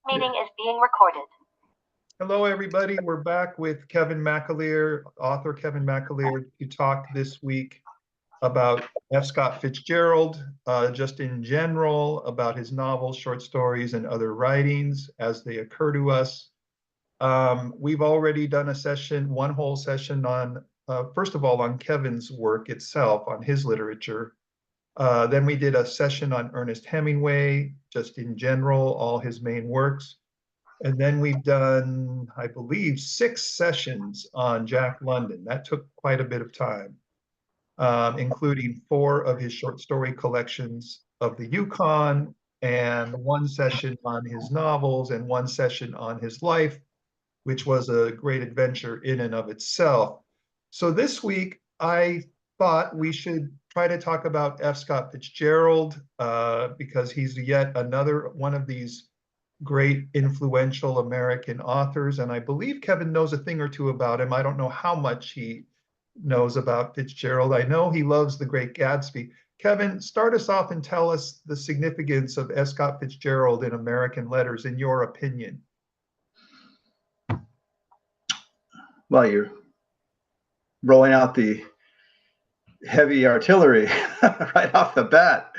Meeting is being recorded. Hello, everybody. We're back with Kevin McAleer, author Kevin McAleer, to talk this week about F. Scott Fitzgerald, just in general, about his novels, short stories, and other writings as they occur to us. We've already done a session, one whole session on, first of all, on Kevin's work itself, on his literature. Then we did a session on Ernest Hemingway, just in general, all his main works. And then we've done, I believe, 6 sessions on Jack London. That took quite a bit of time, including 4 of his short story collections of the Yukon, and 1 session on his novels, and 1 session on his life, which was a great adventure in and of itself. So this week, I thought we should try to talk about F. Scott Fitzgerald, because he's yet another one of these great influential American authors. And I believe Kevin knows a thing or two about him. I don't know how much he knows about Fitzgerald. I know he loves The Great Gatsby. Kevin, start us off and tell us the significance of F. Scott Fitzgerald in American letters, in your opinion. Well, you're rolling out the heavy artillery right off the bat.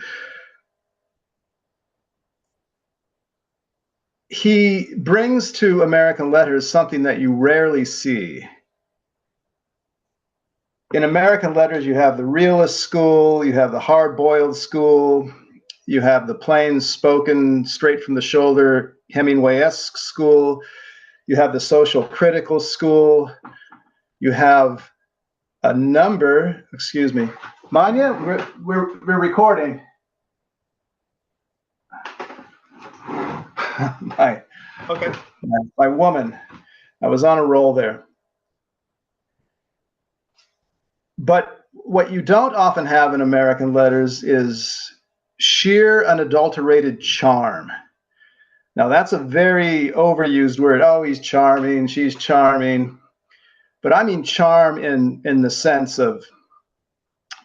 He brings to American letters something that you rarely see. In American letters, you have the realist school, you have the hard-boiled school, you have the plain spoken, straight from the shoulder, Hemingway-esque school, you have the social critical school, you have a number, excuse me, Manya, we're recording. my woman, I was on a roll there. But what you don't often have in American letters is sheer unadulterated charm. Now that's a very overused word. Oh, he's charming, she's charming. But I mean charm in the sense of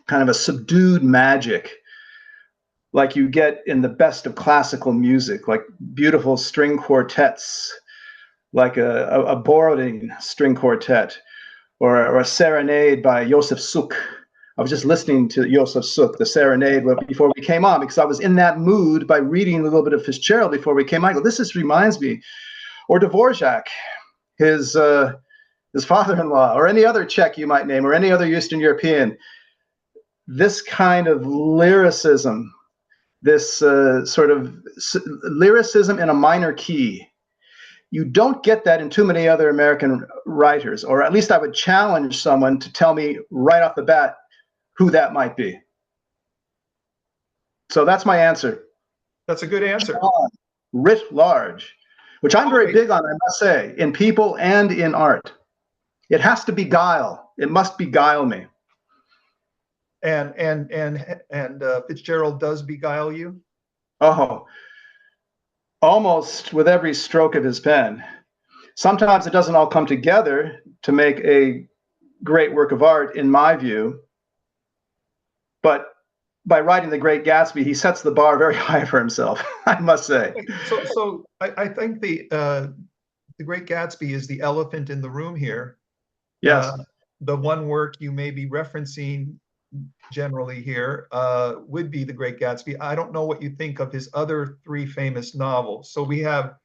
kind of a subdued magic, like you get in the best of classical music, like beautiful string quartets, like a Borodin string quartet, or a serenade by Joseph Suk. I was just listening to Joseph Suk, the serenade, before we came on, because I was in that mood by reading a little bit of Fitzgerald before we came on. I go, this just reminds me. Or Dvorak, his father-in-law, or any other Czech you might name, or any other Eastern European. This kind of lyricism, this sort of lyricism in a minor key, you don't get that in too many other American writers, or at least I would challenge someone to tell me right off the bat who that might be. So that's my answer. That's a good answer. Writ large, which I'm very big on, I must say, in people and in art. It has to beguile. It must beguile me. And Fitzgerald does beguile you? Oh, almost with every stroke of his pen. Sometimes it doesn't all come together to make a great work of art, in my view. But by writing The Great Gatsby, he sets the bar very high for himself, I must say. So I think The Great Gatsby is the elephant in the room here. Yes. The one work you may be referencing generally here would be The Great Gatsby. I don't know what you think of his other 3 famous novels. So we have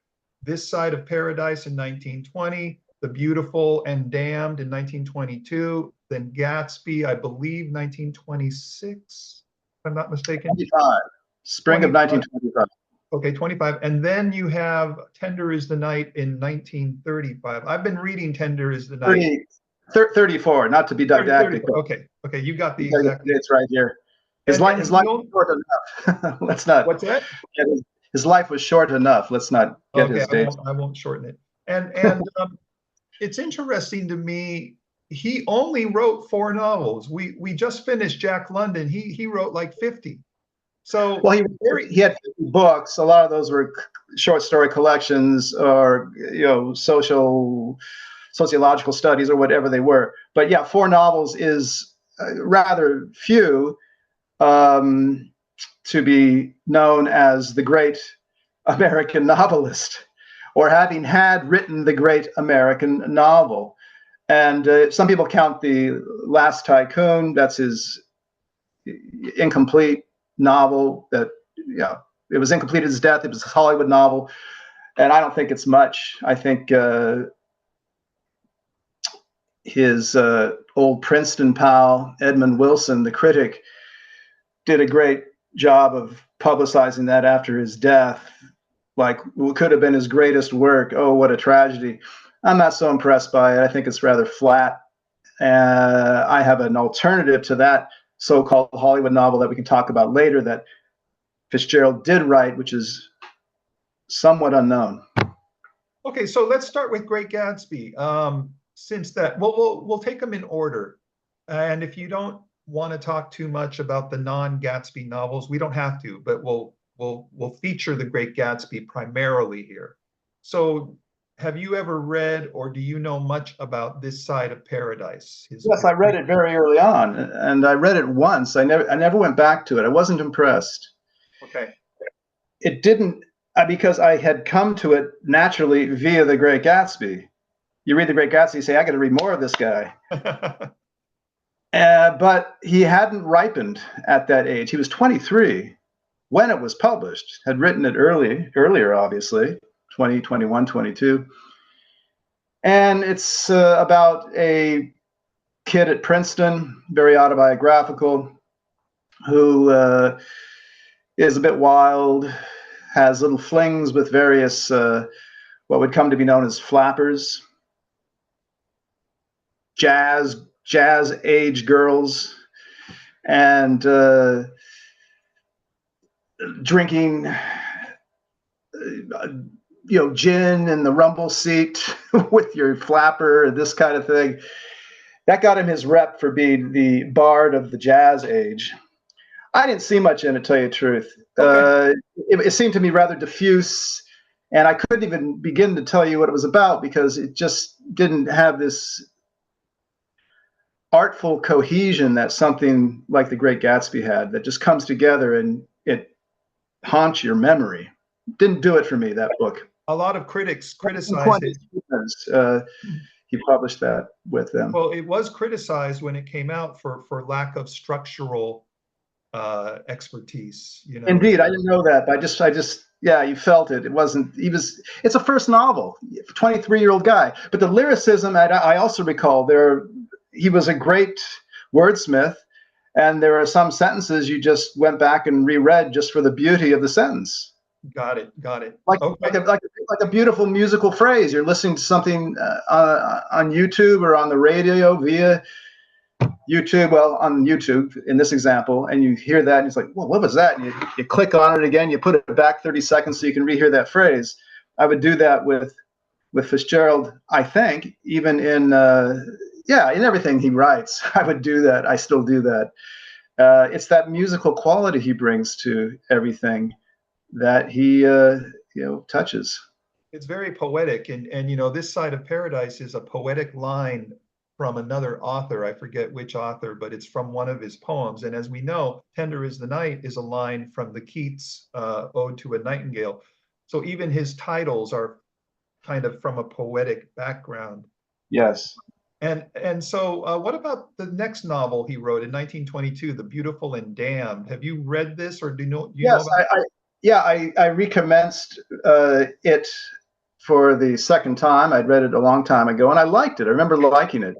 This Side of Paradise in 1920, The Beautiful and Damned in 1922, then Gatsby, I believe 1926, if I'm not mistaken. 25, spring 25. Of 1925. Okay, 25. And then you have Tender is the Night in 1935. I've been reading Tender is the Night. 34, not to be didactic. Okay, you got the exact. It's right here. His life was short enough. Let's not. What's that? His life was short enough. Let's not get his dates. I won't shorten it. And it's interesting to me. He only wrote 4 novels. We just finished Jack London. He wrote like 50. So well, he had 50 books. A lot of those were short story collections, or sociological studies, or whatever they were. But yeah, 4 novels is rather few to be known as the great American novelist. or having had written the great American novel. And some people count The Last Tycoon, that's his incomplete novel that, it was incomplete at his death. It was his Hollywood novel. And I don't think it's much. I think his old Princeton pal, Edmund Wilson, the critic, did a great job of publicizing that after his death. Like, what could have been his greatest work. Oh, what a tragedy. I'm not so impressed by it. I think it's rather flat. I have an alternative to that so-called Hollywood novel that we can talk about later that Fitzgerald did write, which is somewhat unknown. Okay, so let's start with Great Gatsby. Since that, we'll take them in order. And if you don't want to talk too much about the non-Gatsby novels, we don't have to, but we'll feature the Great Gatsby primarily here. So, have you ever read, or do you know much about This Side of Paradise? Yes, I read it very early on, and I read it once. I never went back to it. I wasn't impressed. Okay. It didn't, because I had come to it naturally via The Great Gatsby. You read The Great Gatsby, you say, I got to read more of this guy. But he hadn't ripened at that age. He was 23 when it was published, had written it earlier, obviously, 20, 21, 22. And it's about a kid at Princeton, very autobiographical, who is a bit wild, has little flings with various, what would come to be known as flappers, jazz age girls, and drinking gin in the rumble seat with your flapper, this kind of thing. That got him his rep for being the bard of the jazz age. I didn't see much in it, to tell you the truth. Okay. It seemed to me rather diffuse, and I couldn't even begin to tell you what it was about because it just didn't have this artful cohesion that something like The Great Gatsby had, that just comes together and it haunts your memory. Didn't do it for me, that book. A lot of critics criticized it. He published that with them. Well, it was criticized when it came out for lack of structural expertise. Indeed, I didn't know that, but I just you felt it. It wasn't. It's a first novel, 23-year-old guy. But the lyricism, I also recall he was a great wordsmith, and there are some sentences you just went back and reread just for the beauty of the sentence. Got it. Like a beautiful musical phrase. You're listening to something on YouTube or on the radio via YouTube. Well, on YouTube in this example, and you hear that, and it's like, well, what was that? And you click on it again. You put it back 30 seconds so you can rehear that phrase. I would do that with Fitzgerald. I think even in everything he writes, I would do that. I still do that. It's that musical quality he brings to everything that he touches. It's very poetic, and This Side of Paradise is a poetic line from another author. I forget which author, but it's from one of his poems. And as we know, Tender is the Night is a line from the Keats Ode to a Nightingale. So even his titles are kind of from a poetic background. Yes. And so what about the next novel he wrote in 1922, The Beautiful and Damned? Have you read this, or do you know? Yes, I recommenced it for the second time. I'd read it a long time ago, and I liked it. I remember liking it.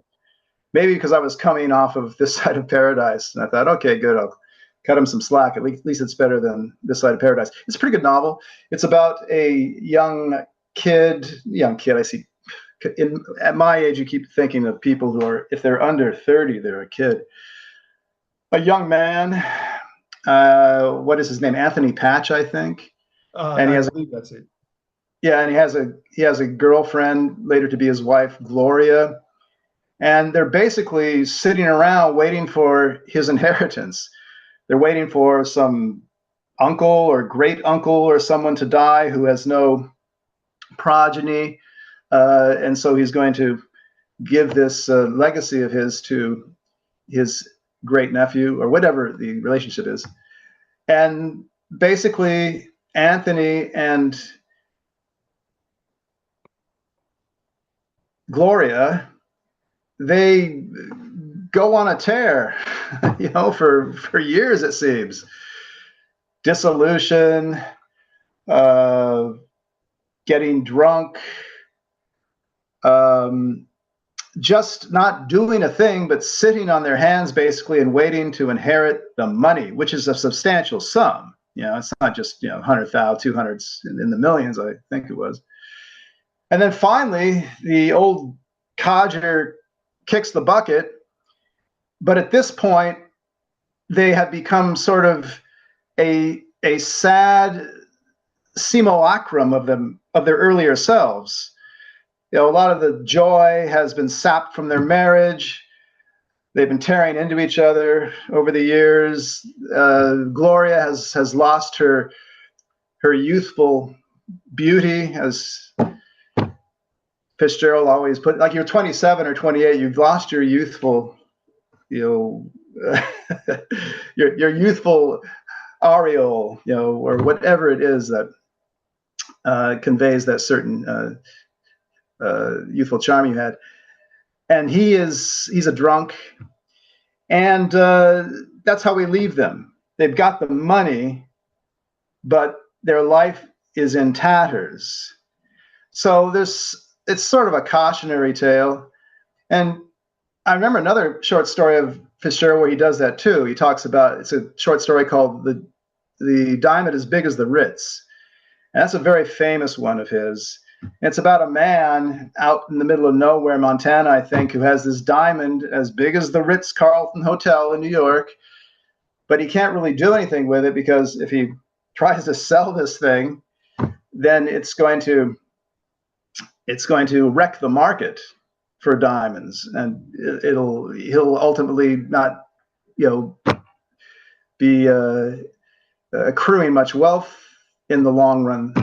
Maybe because I was coming off of This Side of Paradise, and I thought, okay, good, I'll cut him some slack. At least it's better than This Side of Paradise. It's a pretty good novel. It's about a young kid. I see. At my age, you keep thinking of people who are, if they're under 30, they're a kid. A young man. What is his name? Anthony Patch, I think. And I believe that's it. Yeah, and he has a girlfriend, later to be his wife, Gloria, and they're basically sitting around waiting for his inheritance. They're waiting for some uncle or great uncle or someone to die who has no progeny, and so he's going to give this legacy of his to his great nephew or whatever the relationship is. And basically, Anthony and Gloria, they go on a tear, for years, it seems. Dissolution, getting drunk, just not doing a thing, but sitting on their hands basically and waiting to inherit the money, which is a substantial sum. It's not just 100,000, 200s in the millions, I think it was. And then finally, the old codger kicks the bucket. But at this point, they have become sort of a sad simulacrum of their earlier selves. A lot of the joy has been sapped from their marriage. They've been tearing into each other over the years. Gloria has lost her youthful beauty, as Fitzgerald always put. Like, you're 27 or 28, you've lost your youthful, your youthful aureole, or whatever it is that conveys that certain youthful charm you had. And he's a drunk, and that's how we leave them. They've got the money, but their life is in tatters. So it's sort of a cautionary tale. And I remember another short story of Fitzgerald where he does that too. He talks about, it's a short story called The Diamond as Big as the Ritz. And that's a very famous one of his. It's about a man out in the middle of nowhere, Montana, I think, who has this diamond as big as the Ritz-Carlton Hotel in New York, but he can't really do anything with it, because if he tries to sell this thing, then it's going to wreck the market for diamonds, and he'll ultimately not, be accruing much wealth in the long run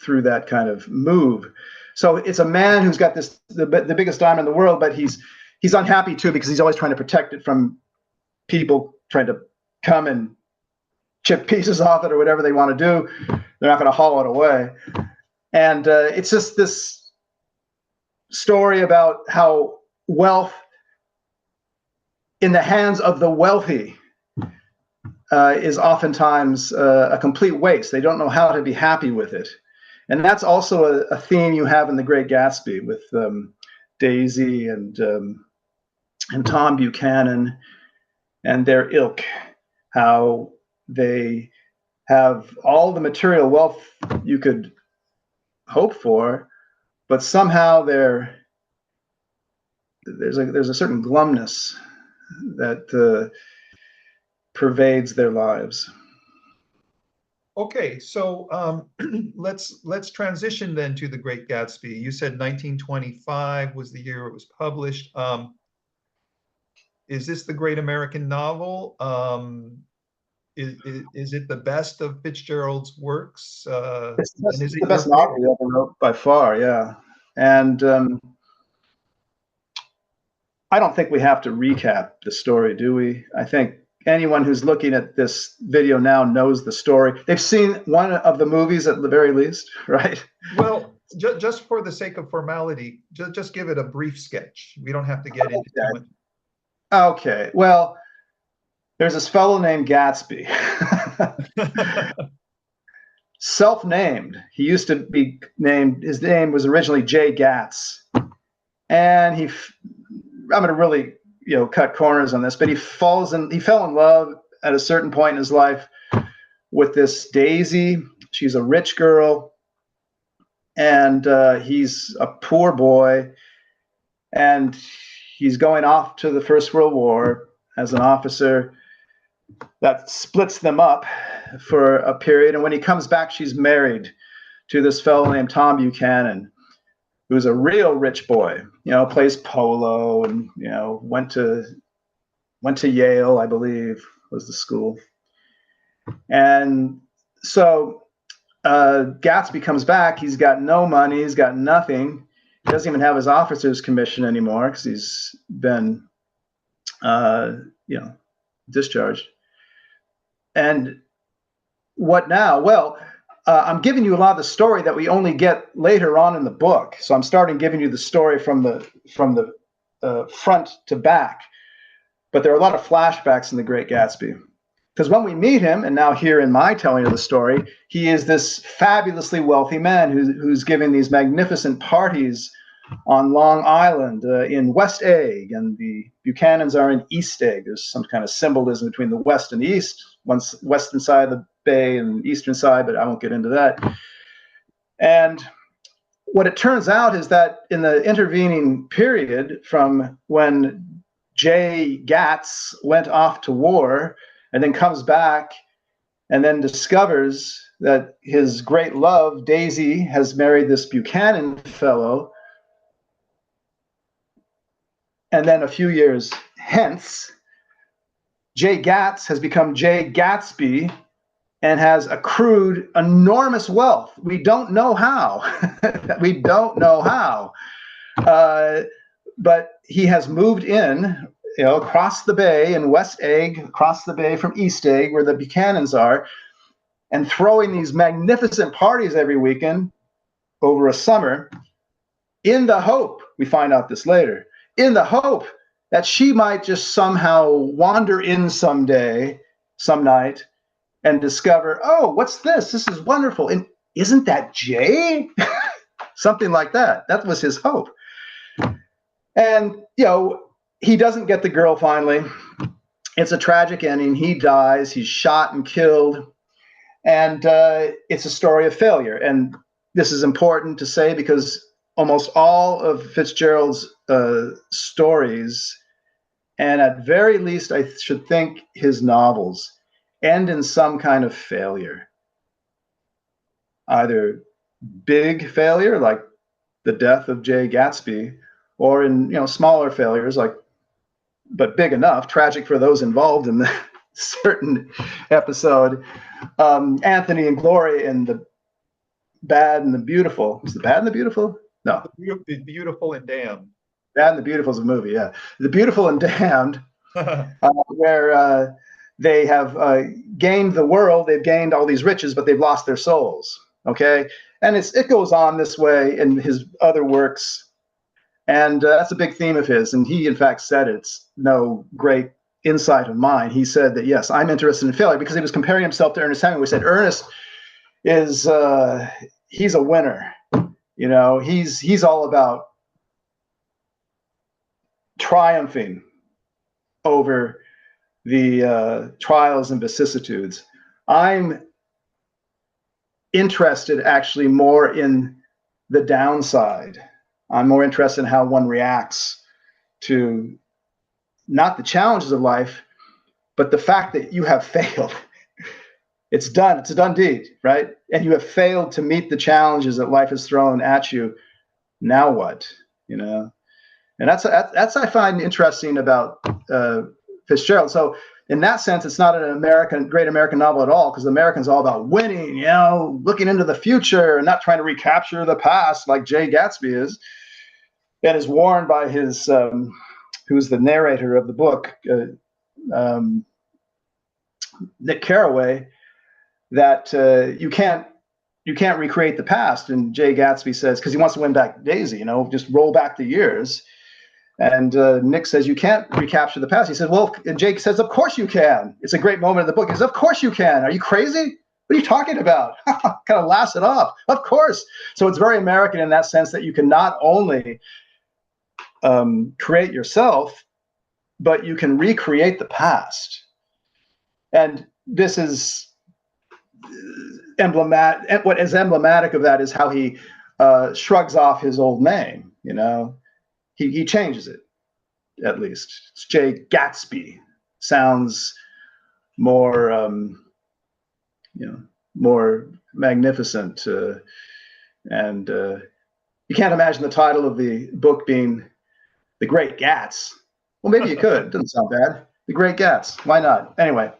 through that kind of move. So it's a man who's got the biggest diamond in the world, but he's unhappy too, because he's always trying to protect it from people trying to come and chip pieces off it or whatever they want to do. They're not going to haul it away. And it's just this story about how wealth in the hands of the wealthy is oftentimes a complete waste. They don't know how to be happy with it. And that's also a theme you have in The Great Gatsby with Daisy and Tom Buchanan and their ilk, how they have all the material wealth you could hope for, but somehow there's a certain glumness that pervades their lives. Okay, so let's transition then to The Great Gatsby. You said 1925 was the year it was published. Is this the great American novel? Is it the best of Fitzgerald's works? It's the best novel he ever wrote by far, yeah. And I don't think we have to recap the story, do we? I think anyone who's looking at this video now knows the story. They've seen one of the movies at the very least, right? Well, just for the sake of formality, just give it a brief sketch. We don't have to get into too much. Okay, well, there's this fellow named Gatsby. Self-named. He used to be named, his name was originally Jay Gatz. And I'm going to really cut corners on this, but he fell in love at a certain point in his life with this Daisy. She's a rich girl, and he's a poor boy, and he's going off to the First World War as an officer. That splits them up for a period, and when he comes back, she's married to this fellow named Tom Buchanan, who's a real rich boy, plays polo, and went to Yale, I believe, was the school. And so Gatsby comes back. He's got no money. He's got nothing. He doesn't even have his officer's commission anymore because he's been, discharged. And what now? Well, I'm giving you a lot of the story that we only get later on in the book. So I'm starting giving you the story from the front to back. But there are a lot of flashbacks in The Great Gatsby. Because when we meet him, and now here in my telling of the story, he is this fabulously wealthy man who's giving these magnificent parties on Long Island, in West Egg, and the Buchanans are in East Egg. There's some kind of symbolism between the West and the East, one's western side of the bay and eastern side, but I won't get into that. And what it turns out is that in the intervening period from when Jay Gatz went off to war and then comes back and then discovers that his great love, Daisy, has married this Buchanan fellow. And then a few years hence, Jay Gatz has become Jay Gatsby and has accrued enormous wealth. We don't know how. We don't know how. But he has moved in, across the bay in West Egg, across the bay from East Egg, where the Buchanans are, and throwing these magnificent parties every weekend over a summer in the hope, we find out this later, in the hope that she might just somehow wander in someday, some night, and discover, oh, what's this? This is wonderful. And isn't that Jay? Something like that. That was his hope. And, he doesn't get the girl finally. It's a tragic ending. He dies. He's shot and killed. And it's a story of failure. And this is important to say because almost all of Fitzgerald's stories, and at very least, I should think his novels, end in some kind of failure. Either big failure, like the death of Jay Gatsby, or in smaller failures, but big enough, tragic for those involved in the certain episode. Anthony and Glory and the Bad and the Beautiful. Is the Bad and the Beautiful? No. The Beautiful and Damned. Bad and the Beautiful is a movie, yeah. The Beautiful and Damned, where they have gained the world, they've gained all these riches, but they've lost their souls. Okay, and it goes on this way in his other works. And that's a big theme of his. And he, in fact, said it's no great insight of mine. He said that, yes, I'm interested in failure because he was comparing himself to Ernest Hemingway. He said, Ernest is, he's a winner. He's all about triumphing over the trials and vicissitudes. I'm interested actually more in the downside. I'm more interested in how one reacts to not the challenges of life, but the fact that you have failed. It's done. It's a done deed, right? And you have failed to meet the challenges that life has thrown at you. Now what? And that's I find interesting about Fitzgerald. So in that sense, it's not an great American novel at all, because the American's all about winning, looking into the future and not trying to recapture the past like Jay Gatsby is. And is warned by his, who's the narrator of the book, Nick Carraway, that you can't recreate the past. And Jay Gatsby says, because he wants to win back Daisy, just roll back the years. And Nick says, you can't recapture the past. He says, well, and Jake says, of course you can. It's a great moment in the book. He says, of course you can. Are you crazy? What are you talking about? Kind of laughs it off. Of course. So it's very American in that sense that you can not only create yourself, but you can recreate the past. And this is emblematic. What is emblematic of that is how he shrugs off his old name. He changes it, at least. It's Jay Gatsby. Sounds more, more magnificent. And you can't imagine the title of the book being The Great Gats. Well, maybe you could. It doesn't sound bad. The Great Gats. Why not? Anyway,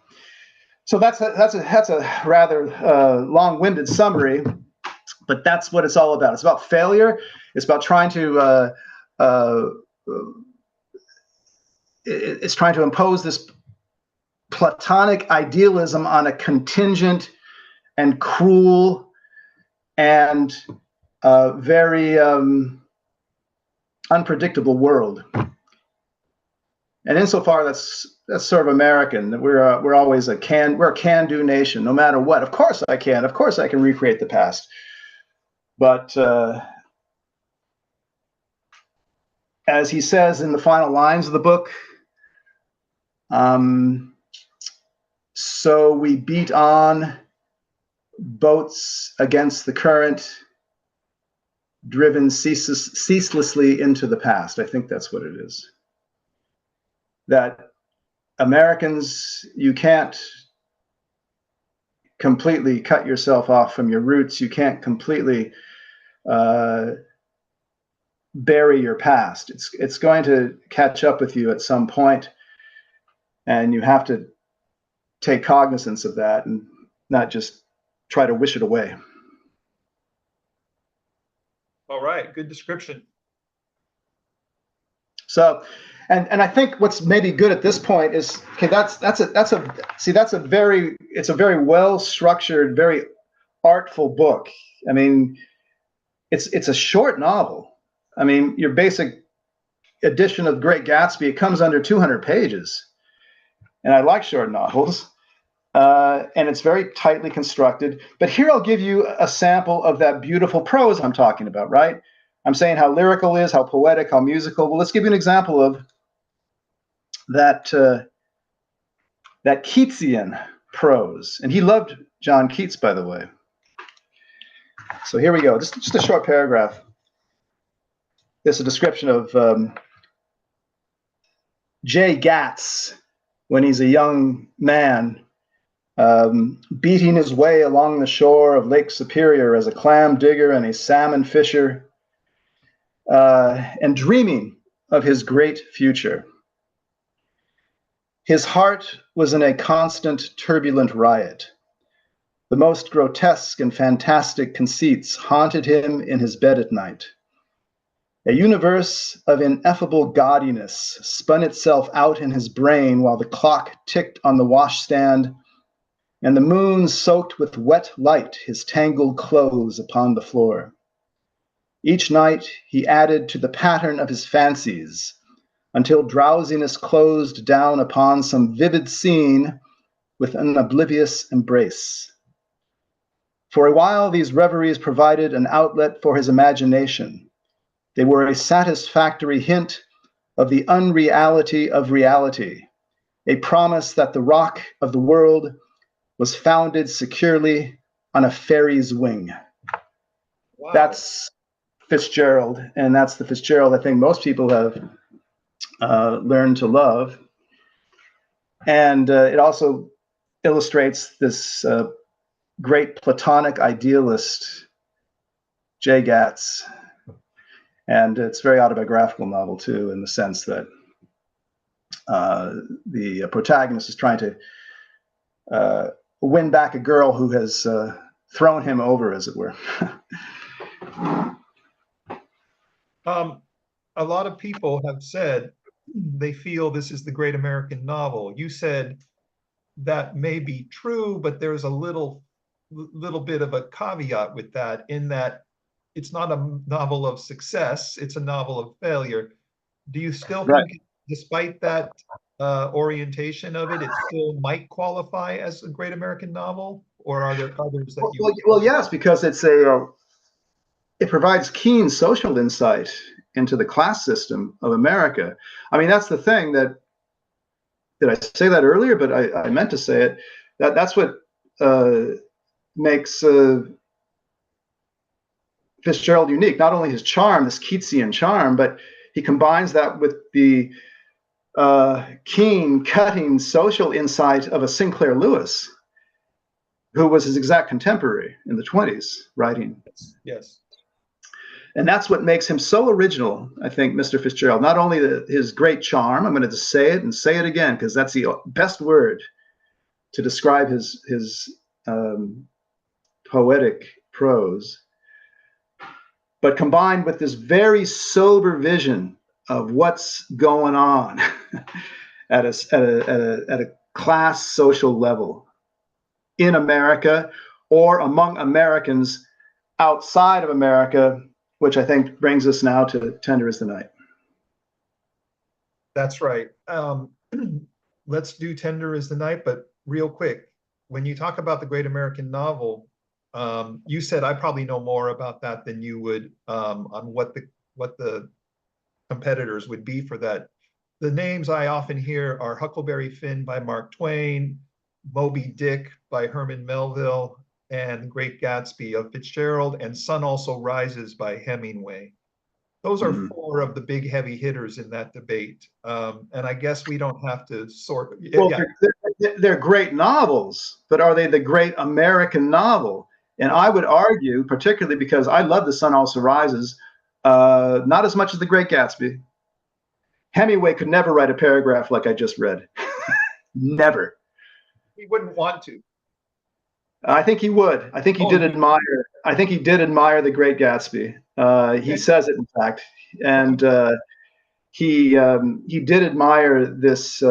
so that's a rather long-winded summary, but that's what it's all about. It's about failure. It's about trying to it's trying to impose this platonic idealism on a contingent and cruel and a very unpredictable world. And insofar, that's sort of American. That we're always we're a can-do nation, no matter what. Of course I can. Of course I can recreate the past. But as he says in the final lines of the book, so we beat on boats against the current, driven ceaselessly into the past. I think that's what it is. That Americans, you can't completely cut yourself off from your roots. You can't completely bury your past. It's going to catch up with you at some point, and you have to take cognizance of that and not just try to wish it away. All right, good description. So, and I think what's maybe good at this point is, okay, it's a very well structured, very artful book. I mean, it's a short novel. I mean, your basic edition of Great Gatsby, it comes under 200 pages, and I like short novels. And it's very tightly constructed. But here I'll give you a sample of that beautiful prose I'm talking about, right? I'm saying how lyrical it is, how poetic, how musical. Well, let's give you an example of that Keatsian prose. And he loved John Keats, by the way. So here we go, just a short paragraph. This is a description of Jay Gatz when he's a young man, beating his way along the shore of Lake Superior as a clam digger and a salmon fisher, and dreaming of his great future. His heart was in a constant turbulent riot. The most grotesque and fantastic conceits haunted him in his bed at night. A universe of ineffable gaudiness spun itself out in his brain while the clock ticked on the washstand and the moon soaked with wet light his tangled clothes upon the floor. Each night he added to the pattern of his fancies until drowsiness closed down upon some vivid scene with an oblivious embrace. For a while, these reveries provided an outlet for his imagination. They were a satisfactory hint of the unreality of reality, a promise that the rock of the world was founded securely on a fairy's wing. Wow. That's Fitzgerald, and that's the Fitzgerald I think most people have learned to love. And it also illustrates this great Platonic idealist, Jay Gatz. And it's a very autobiographical novel, too, in the sense that the protagonist is trying to win back a girl who has thrown him over, as it were. A lot of people have said they feel this is the great American novel. You said that may be true, but there's a little bit of a caveat with that, in that it's not a novel of success, it's a novel of failure. Do you still think, despite that orientation of it, it still might qualify as a great American novel? Or are there others that you... Well, yes, because it provides keen social insight into the class system of America. I mean, that's the thing that, did I say that earlier? But I meant to say it. That's what makes Fitzgerald unique. Not only his charm, this Keatsian charm, but he combines that with the keen, cutting social insight of a Sinclair Lewis, who was his exact contemporary in the 20s, writing. Yes. And that's what makes him so original, I think, Mr. Fitzgerald. Not only his great charm, I'm going to just say it and say it again, because that's the best word to describe his poetic prose, but combined with this very sober vision of what's going on at a class social level in America or among Americans outside of America, which I think brings us now to Tender is the Night. That's right. Let's do Tender is the Night, but real quick, when you talk about the great American novel, you said I probably know more about that than you would on what the competitors would be for that. The names I often hear are Huckleberry Finn by Mark Twain, Moby Dick by Herman Melville, and Great Gatsby of Fitzgerald, and Sun Also Rises by Hemingway. Those are four of the big heavy hitters in that debate. And I guess we don't have to sort. Well, Yeah. they're great novels, but are they the great American novel? And I would argue, particularly because I love The Sun Also Rises, not as much as The Great Gatsby. Hemingway could never write a paragraph like I just read. Never. He wouldn't want to. I think he would. I think he did admire. I think he did admire The Great Gatsby. He says it, in fact, and he did admire this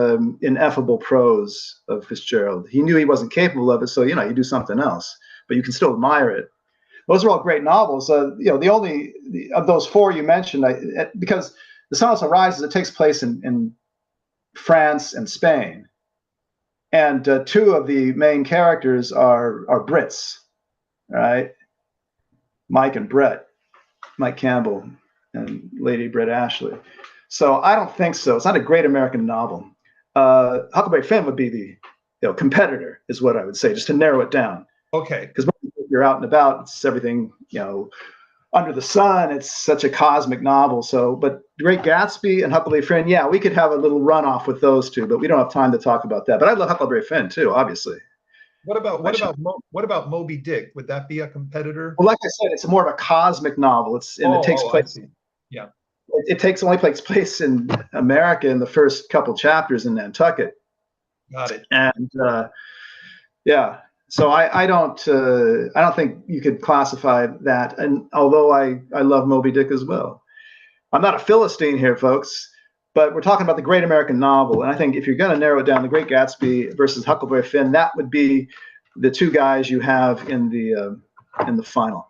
ineffable prose of Fitzgerald. He knew he wasn't capable of it, so you do something else, but you can still admire it. Those are all great novels. The only of those four you mentioned, because The Sun Also Rises, it takes place in France and Spain. And two of the main characters are Brits, right? Mike and Brett, Mike Campbell and Lady Brett Ashley. So I don't think so. It's not a great American novel. Huckleberry Finn would be the competitor, is what I would say, just to narrow it down. Okay. Because when you're out and about, it's everything, under the sun. It's such a cosmic novel. So, but Great Gatsby and Huckleberry Finn, yeah, we could have a little runoff with those two, but we don't have time to talk about that. But I love Huckleberry Finn too, obviously. What about Moby Dick? Would that be a competitor? Well, like I said, it's more of a cosmic novel. It takes place. Yeah. It only takes place in America in the first couple chapters in Nantucket. Got it. And yeah. So I don't think you could classify that. And although I love Moby Dick as well, I'm not a Philistine here, folks. But we're talking about the great American novel, and I think if you're going to narrow it down, The Great Gatsby versus Huckleberry Finn, that would be the two guys you have in the final.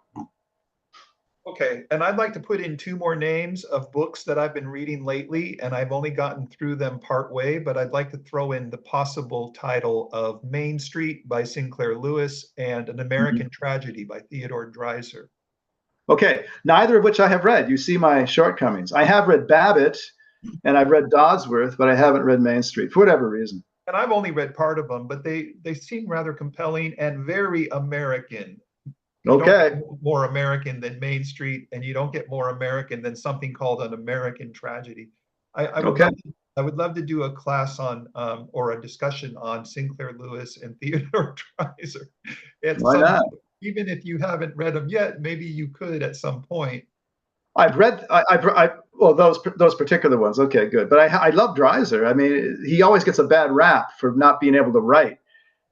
Okay, and I'd like to put in two more names of books that I've been reading lately, and I've only gotten through them part way, but I'd like to throw in the possible title of Main Street by Sinclair Lewis and An American Tragedy by Theodore Dreiser. Okay, neither of which I have read. You see my shortcomings. I have read Babbitt, and I've read Dodsworth, but I haven't read Main Street for whatever reason. And I've only read part of them, but they seem rather compelling and very American. Okay. More American than Main Street, and you don't get more American than something called An American Tragedy. I would love to do a class on or a discussion on Sinclair Lewis and Theodore Dreiser. Why not? Even if you haven't read them yet, maybe you could at some point. I've read those particular ones. Okay, good. But I love Dreiser. I mean, he always gets a bad rap for not being able to write,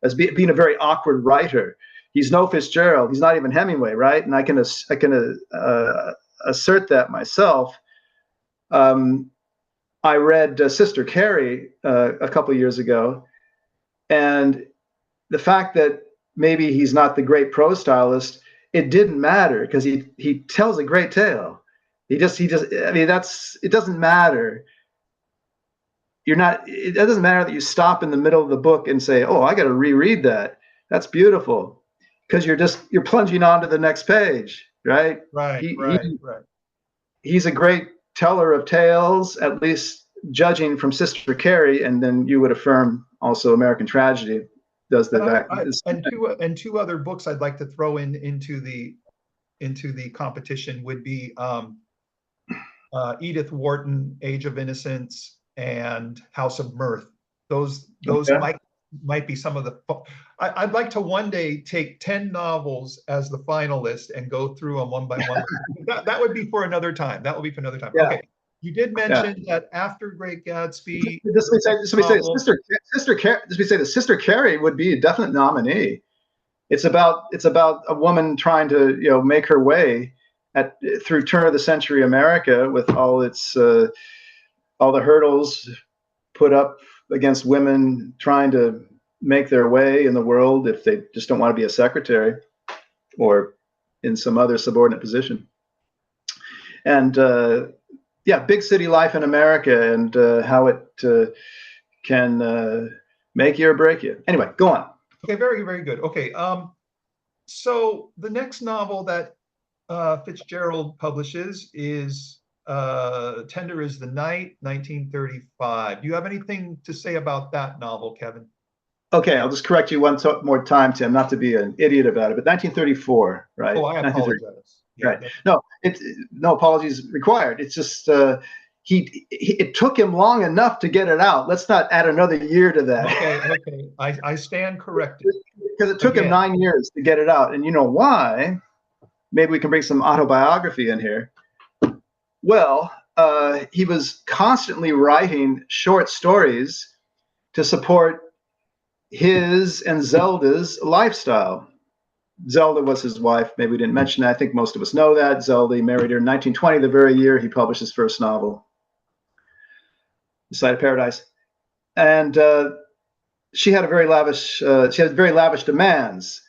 as being a very awkward writer. He's no Fitzgerald. He's not even Hemingway, right? And I can assert that myself. I read Sister Carrie a couple of years ago, and the fact that maybe he's not the great prose stylist, it didn't matter because he tells a great tale. It doesn't matter. It doesn't matter that you stop in the middle of the book and say, "Oh, I got to reread that. That's beautiful." Because you're plunging on to the next page, right? Right. He's a great teller of tales, at least judging from Sister Carrie, and then you would affirm also American Tragedy does the back. And two other books I'd like to throw into the competition would be Edith Wharton, Age of Innocence, and House of Mirth. Those might be some of the. I'd like to one day take 10 novels as the finalist and go through them one by one. that would be for another time. That will be for another time. Yeah. Okay. You did mention that after Great Gatsby. Sister Carrie would be a definite nominee. It's about a woman trying to make her way through turn of the century America with all the hurdles put up against women trying to make their way in the world if they just don't want to be a secretary or in some other subordinate position. And yeah, big city life in America, and how it can make you or break you. Anyway, go on. Okay, very, very good. Okay, so the next novel that Fitzgerald publishes is Tender is the Night, 1935. Do you have anything to say about that novel, Kevin? Okay, I'll just correct you one more time, Tim, not to be an idiot about it, but 1934, right? Oh, I apologize. Yeah, right. No, no apologies required. It's just it took him long enough to get it out. Let's not add another year to that. Okay. I stand corrected. Because it took him 9 years to get it out. And you know why? Maybe we can bring some autobiography in here. Well, he was constantly writing short stories to support his and Zelda's lifestyle. Zelda was his wife. Maybe we didn't mention that. I think most of us know that. Zelda, he married her in 1920, the very year he published his first novel, The Side of Paradise. And she had very lavish demands,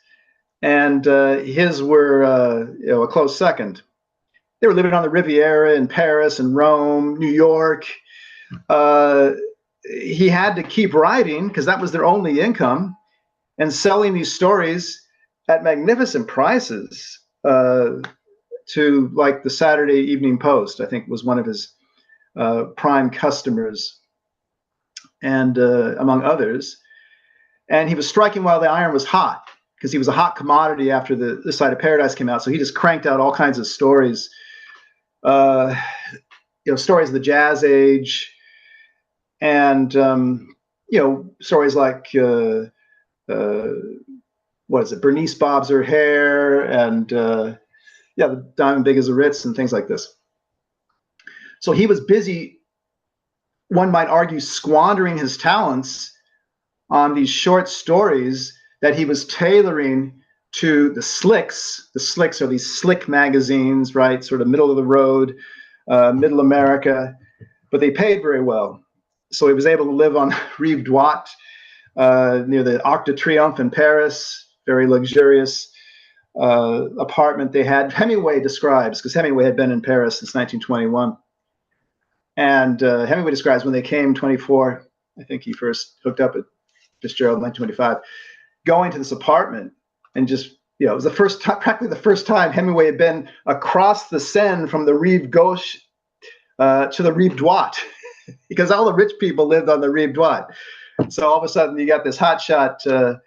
and his were a close second. They were living on the Riviera in Paris and Rome, New York. He had to keep writing because that was their only income, and selling these stories at magnificent prices to, like, the Saturday Evening Post, I think, was one of his prime customers, and among others. And he was striking while the iron was hot, because he was a hot commodity after the Side of Paradise came out. So he just cranked out all kinds of stories, stories of the Jazz Age, and stories like what is it? Bernice bobs her hair, and the Diamond Big as a Ritz, and things like this. So he was busy, one might argue, squandering his talents on these short stories that he was tailoring to the Slicks. The Slicks are these slick magazines, right? Sort of middle of the road, middle America, but they paid very well. So he was able to live on Rive Droite, near the Arc de Triomphe in Paris, very luxurious apartment they had. Hemingway describes, because Hemingway had been in Paris since 1921. And Hemingway describes when they came 24, I think he first hooked up at Fitzgerald in 1925, going to this apartment, and just, it was practically the first time Hemingway had been across the Seine from the Rive Gauche to the Rive Droite, because all the rich people lived on the Rive Droite. So all of a sudden you got this hotshot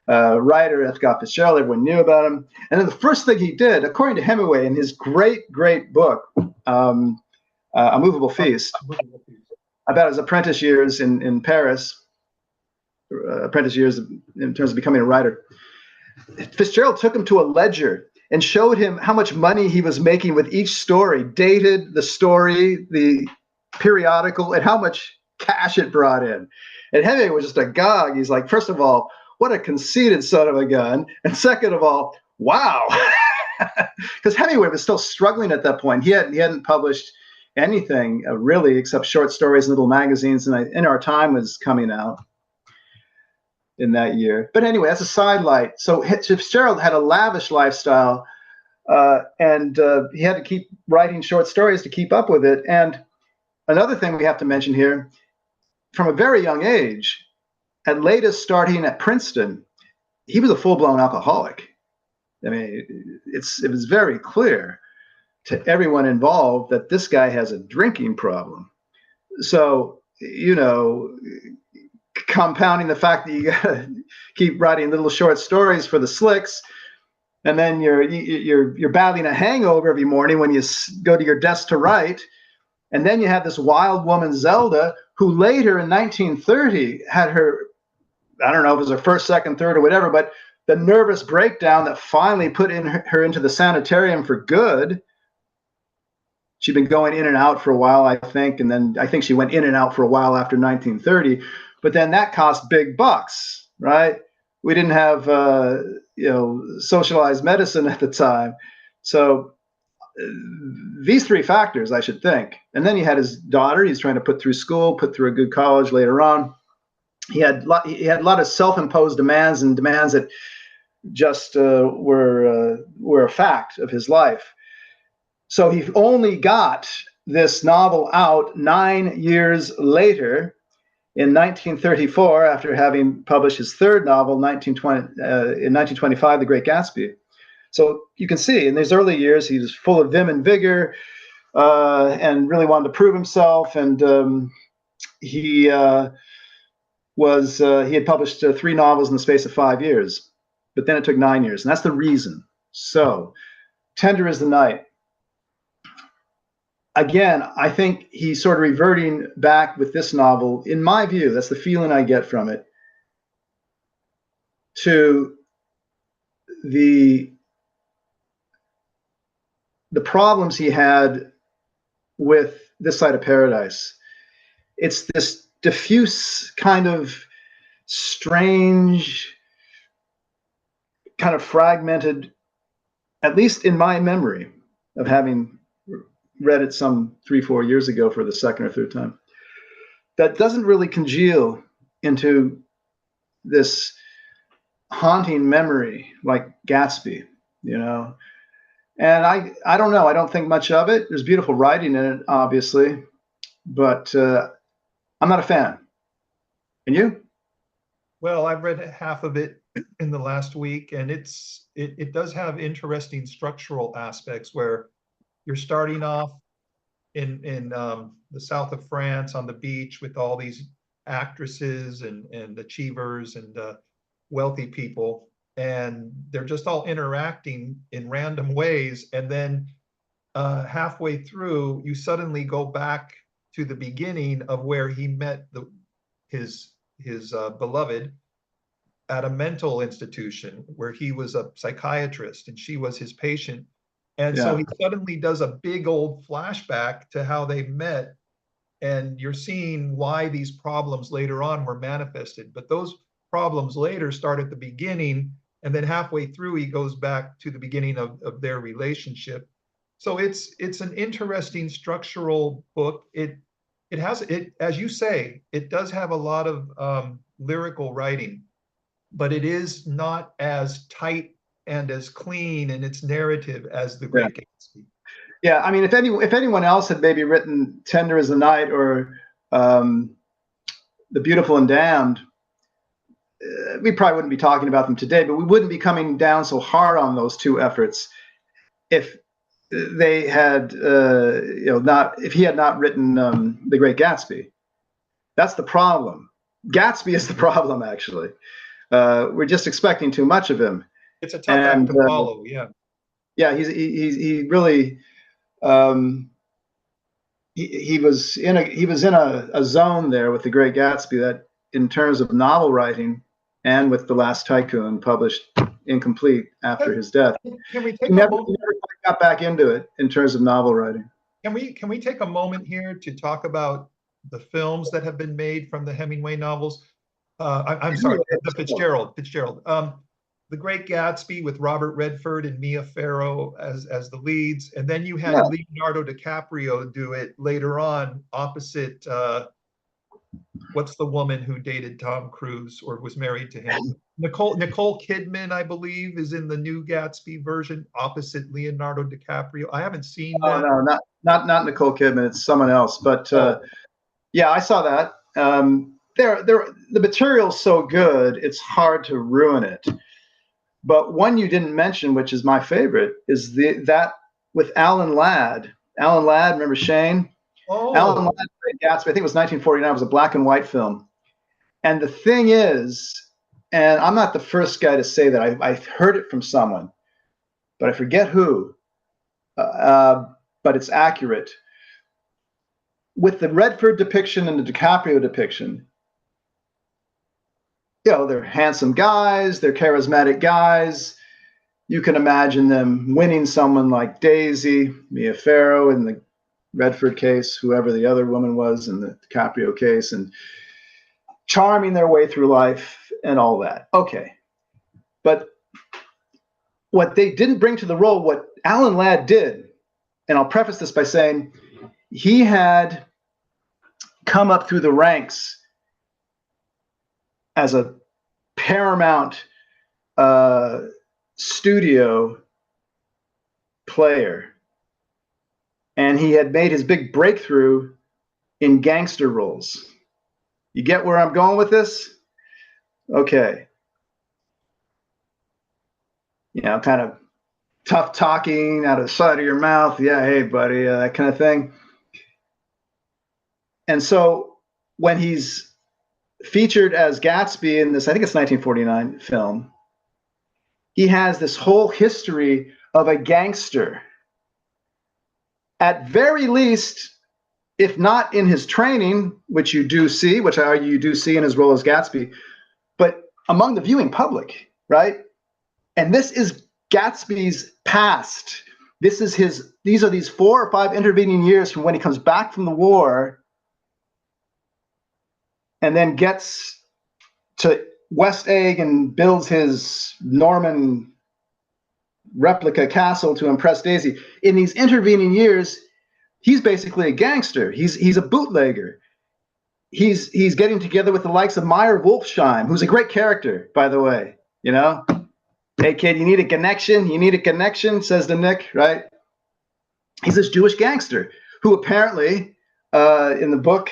writer, F. Scott Fitzgerald. Everyone knew about him. And then the first thing he did, according to Hemingway, in his great book, A Movable Feast, about his apprentice years in Paris, apprentice years in terms of becoming a writer, Fitzgerald took him to a ledger and showed him how much money he was making with each story, dated the story, the periodical, and how much cash it brought in. And Hemingway was just agog. He's like, first of all, what a conceited son of a gun. And second of all, wow. Because Hemingway was still struggling at that point. He hadn't published anything really except short stories in little magazines. And In Our Time was coming out in that year. But anyway, that's a sidelight. So Fitzgerald had a lavish lifestyle, and he had to keep writing short stories to keep up with it. And another thing we have to mention here, from a very young age, at latest starting at Princeton, he was a full-blown alcoholic. I mean, it was very clear to everyone involved that this guy has a drinking problem. So, compounding the fact that you gotta keep writing little short stories for the Slicks, and then you're battling a hangover every morning when you go to your desk to write, and then you have this wild woman Zelda, who later in 1930 had her, I don't know if it was her first, second, third, or whatever, but the nervous breakdown that finally put her into the sanitarium for good. She'd been going in and out for a while, I think, and then I think she went in and out for a while after 1930. But then that cost big bucks, right? We didn't have, socialized medicine at the time. So these three factors, I should think. And then he had his daughter. He's trying to put through school, put through a good college later on. He had a lot of self-imposed demands, and demands that just were a fact of his life. So he only got this novel out 9 years later, in 1934, after having published his third novel, in 1925, The Great Gatsby. So you can see in these early years, he was full of vim and vigor, and really wanted to prove himself. And he had published 3 novels in the space of 5 years, but then it took 9 years, and that's the reason. So, Tender is the Night. Again, I think he's sort of reverting back with this novel, in my view, that's the feeling I get from it, to the problems he had with This Side of Paradise. It's this diffuse kind of strange, kind of fragmented, at least in my memory of having read it some 3-4 years ago for the second or third time, that doesn't really congeal into this haunting memory like Gatsby, you know. And I don't know, I don't think much of it. There's beautiful writing in it, obviously, but I'm not a fan. And you? Well, I've read half of it in the last week, and it does have interesting structural aspects where you're starting off in the south of France on the beach with all these actresses and achievers and wealthy people, and they're just all interacting in random ways. And then halfway through, you suddenly go back to the beginning of where he met his beloved at a mental institution where he was a psychiatrist and she was his patient. And so he suddenly does a big old flashback to how they met, and you're seeing why these problems later on were manifested. But those problems later start at the beginning, and then halfway through he goes back to the beginning of their relationship. So it's an interesting structural book. It has, as you say, it does have a lot of lyrical writing, but it is not as tight and as clean in its narrative as The Great Gatsby. Yeah, I mean, if anyone else had maybe written Tender as the Night or The Beautiful and Damned, we probably wouldn't be talking about them today, but we wouldn't be coming down so hard on those two efforts if they had, if he had not written The Great Gatsby. That's the problem. Gatsby is the problem, actually. We're just expecting too much of him. It's a tough act to follow. Yeah. Yeah, he really he was in a zone there with The Great Gatsby that, in terms of novel writing, and with The Last Tycoon, published incomplete after his death, Can we take he never got back into it in terms of novel writing. Can we take a moment here to talk about the films that have been made from the Hemingway novels? I'm sorry, the Fitzgerald. The Great Gatsby with Robert Redford and Mia Farrow as the leads, and then you had Leonardo DiCaprio do it later on opposite. What's the woman who dated Tom Cruise or was married to him? Nicole Kidman, I believe, is in the new Gatsby version opposite Leonardo DiCaprio. I haven't seen that. Oh no, not Nicole Kidman. It's someone else. But yeah, I saw that. The material's so good, it's hard to ruin it. But one you didn't mention, which is my favorite, is that with Alan Ladd. Alan Ladd, remember Shane? Oh. Alan Ladd played Gatsby. I think it was 1949. It was a black and white film. And the thing is, and I'm not the first guy to say that. I've heard it from someone, but I forget who. But it's accurate. With the Redford depiction and the DiCaprio depiction, they're handsome guys, they're charismatic guys. You can imagine them winning someone like Daisy, Mia Farrow in the Redford case, whoever the other woman was in the DiCaprio case, and charming their way through life and all that. Okay. But what they didn't bring to the role, what Alan Ladd did, and I'll preface this by saying he had come up through the ranks as a paramount studio player, and he had made his big breakthrough in gangster roles. You get where I'm going with this? Okay. You know, kind of tough talking out of the side of your mouth. Yeah, hey, buddy, that kind of thing. And so when he's featured as Gatsby in this, I think it's 1949 film, he has this whole history of a gangster. At very least, if not in his training, which you do see, which I argue you do see in his role as Gatsby, but among the viewing public, right? And this is Gatsby's past. These are these 4 or 5 intervening years from when he comes back from the war and then gets to West Egg and builds his Norman replica castle to impress Daisy. In these intervening years, he's basically a gangster. He's a bootlegger. He's getting together with the likes of Meyer Wolfsheim, who's a great character, by the way. You know, hey kid, you need a connection. You need a connection, says the Nick, right? He's this Jewish gangster who apparently, in the book,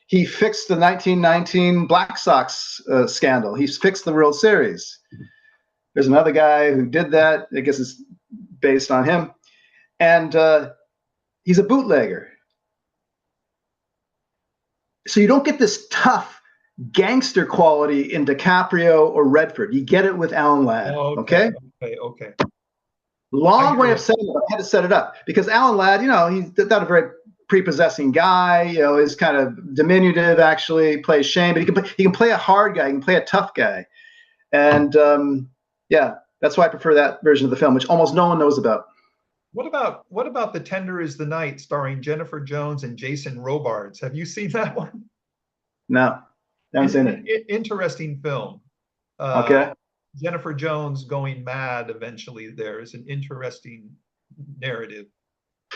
he fixed the 1919 Black Sox scandal. He fixed the World Series. There's another guy who did that. I guess it's based on him. And he's a bootlegger. So you don't get this tough gangster quality in DiCaprio or Redford. You get it with Alan Ladd. Oh, Okay? Okay. Long way of saying it, but I had to set it up. Because Alan Ladd, you know, he's not a very prepossessing guy, you know, is kind of diminutive, actually, plays shame, but he can play a hard guy, he can play a tough guy. And yeah, that's why I prefer that version of the film, which almost no one knows about. What about The Tender Is the Night, starring Jennifer Jones and Jason Robards? Have you seen that one? No, haven't seen it. Interesting film. Okay. Jennifer Jones going mad eventually. There is an interesting narrative.